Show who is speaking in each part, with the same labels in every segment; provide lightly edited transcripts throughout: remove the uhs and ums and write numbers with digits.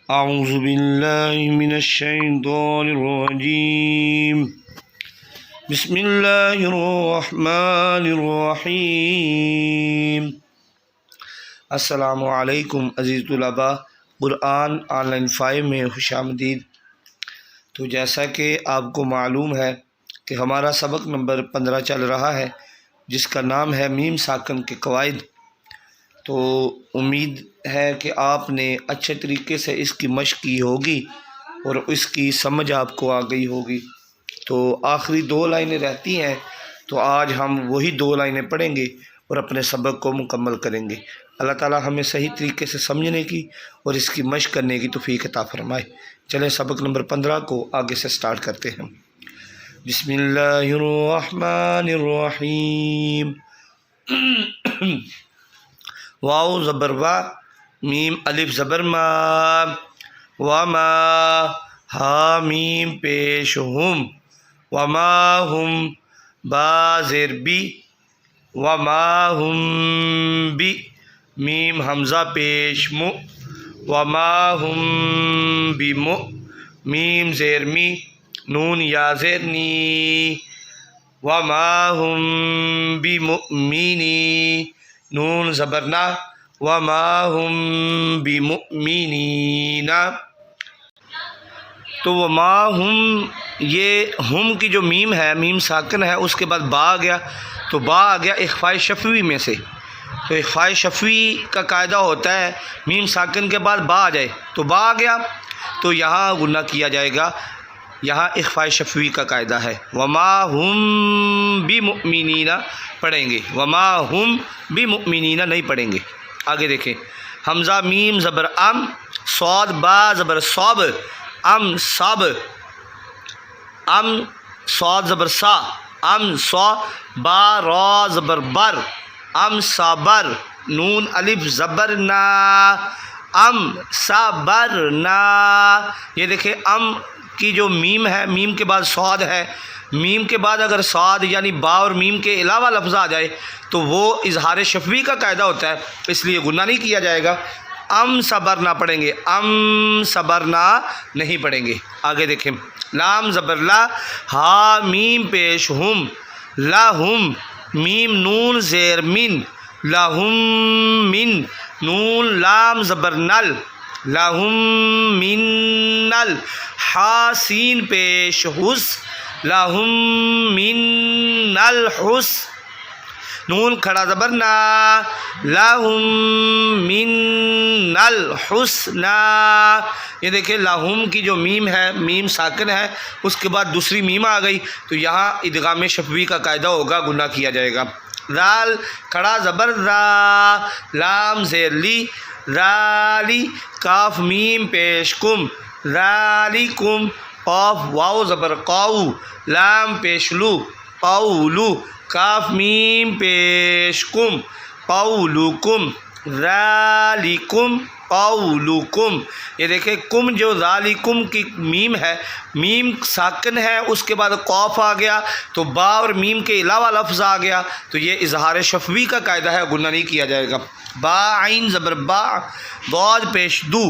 Speaker 1: اعوذ باللہ من الشیطان الرجیم بسم اللہ الرحمن الرحیم۔ السلام علیکم عزیز طلباء، قرآن آن لائن 5 میں خوش آمدید۔ تو جیسا کہ آپ کو معلوم ہے کہ ہمارا سبق نمبر 15 چل رہا ہے، جس کا نام ہے میم ساکن کے قواعد۔ تو امید ہے کہ آپ نے اچھے طریقے سے اس کی مشق کی ہوگی اور اس کی سمجھ آپ کو آ گئی ہوگی۔ تو آخری 2 لائنیں رہتی ہیں، تو آج ہم وہی 2 لائنیں پڑھیں گے اور اپنے سبق کو مکمل کریں گے۔ اللہ تعالی ہمیں صحیح طریقے سے سمجھنے کی اور اس کی مشق کرنے کی توفیق عطا فرمائے۔ چلیں سبق نمبر 15 کو آگے سے سٹارٹ کرتے ہیں۔ بسم اللہ الرحمن الرحیم۔ واو زبر وا، میم الف زبر ما، وما ہا میم پیش ہم، وما ہم با زیر بی، وما ہم بی میم حمزہ پیش مو، وما ہم بمو میم زیر می، نون یا زیر نی، وما ہم بمؤمنی نون زبرنا، وما ہم بمؤمنین۔ تو وما ہم، یہ ہم کی جو میم ہے، میم ساکن ہے، اس کے بعد با آ گیا، تو با آ گیا اخفاء شفوی میں سے۔ تو اخفاء شفوی کا قاعدہ ہوتا ہے میم ساکن کے بعد با آ جائے تو با آ گیا، تو یہاں غنہ کیا جائے گا۔ یہاں اخفاء شفوی کا قاعدہ ہے۔ وما ہم بمؤمنین پڑھیں گے، وما ہم بمؤمنین نہیں پڑھیں گے۔ آگے دیکھیں، حمزہ میم زبر ام، صاد با زبر صاب، ام صاب، ام صاد زبر سا، ام صا، با را زبر بر، ام صابر، نون الف زبر نا، ام صابر نا۔ یہ دیکھیں ام کی جو میم ہے، میم کے بعد صاد ہے، میم کے بعد اگر صاد یعنی با اور میم کے علاوہ لفظ آ جائے تو وہ اظہار شفوی کا قاعدہ ہوتا ہے، اس لیے غنہ نہیں کیا جائے گا۔ ام صبرنا پڑھیں گے، ام صبرنا نہیں پڑھیں گے۔ آگے دیکھیں، لام زبر لا، ہا میم پیش ہم، لہم میم نون زیر من، لہم من نون لام زبر نل، لہم من نل، ہا سین پیش حس، لہم من الحس، نون کھڑا زبر نا، لہم من الحسنا۔ یہ دیکھیں لہم کی جو میم ہے، میم ساکن ہے، اس کے بعد دوسری میم آ گئی، تو یہاں ادغام شفوی کا قاعدہ ہوگا، غنہ کیا جائے گا۔ رال کھڑا زبر را، لام زیر لی، رالی، کاف میم پیش کم، رالیکم، قاف واو زبر قاؤ، لام پیش لو، قولو، کاف میم پیش کم، قولکم، ذالکم قولکم۔ یہ دیکھیں کم جو ذالکم کی میم ہے، میم ساکن ہے، اس کے بعد قاف آ گیا تو با اور میم کے علاوہ لفظ آ گیا، تو یہ اظہار شفوی کا قاعدہ ہے، غنہ نہیں کیا جائے گا۔ با عین زبر با، ضاد پیش دو،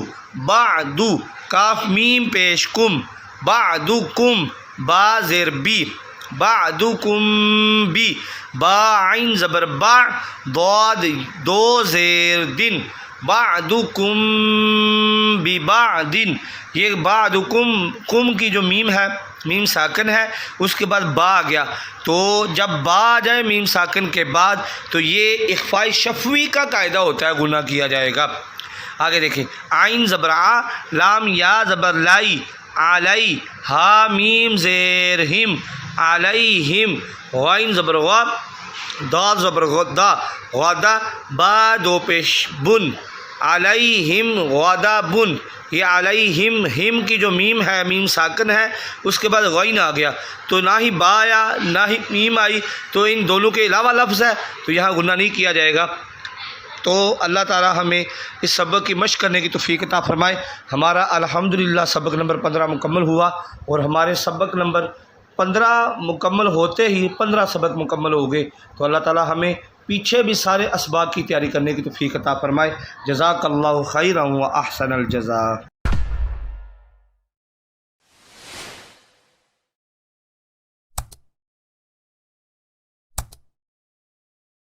Speaker 1: بعدو، کاف میم پیش کم، بعدکم، با زیر بی، بعدکم بی، با عین زبر با، ضاد دو زیر دن، بعدکم ببعدن۔ یہ بعدکم، کم کی جو میم ہے، میم ساکن ہے، اس کے بعد با آ گیا، تو جب با آ جائے میم ساکن کے بعد تو یہ اخفاء شفوی کا قاعدہ ہوتا ہے، غنہ کیا جائے گا۔ آگے دیکھیں، عین زبر آ، لام یا زبر لائی، علی، ہا میم زیر ہم، علیہم، غین زبر غا، دال زبر غدا، غدا، با دو پیش بن، علیہم غدا بن۔ یہ علیہم، ہم کی جو میم ہے، میم ساکن ہے، اس کے بعد غین آ گیا، تو نہ ہی با آیا نہ ہی میم آئی، تو ان دونوں کے علاوہ لفظ ہے، تو یہاں غنہ نہیں کیا جائے گا۔ تو اللہ تعالی ہمیں اس سبق کی مشق کرنے کی توفیق عطا فرمائے۔ ہمارا الحمدللہ سبق نمبر 15 مکمل ہوا، اور ہمارے سبق نمبر 15 مکمل ہوتے ہی 15 سبق مکمل ہو گئے۔ تو اللہ تعالی ہمیں پیچھے بھی سارے اسباق کی تیاری کرنے کی توفیق عطا فرمائے۔ جزاک اللہ خیرا و احسن الجزاء۔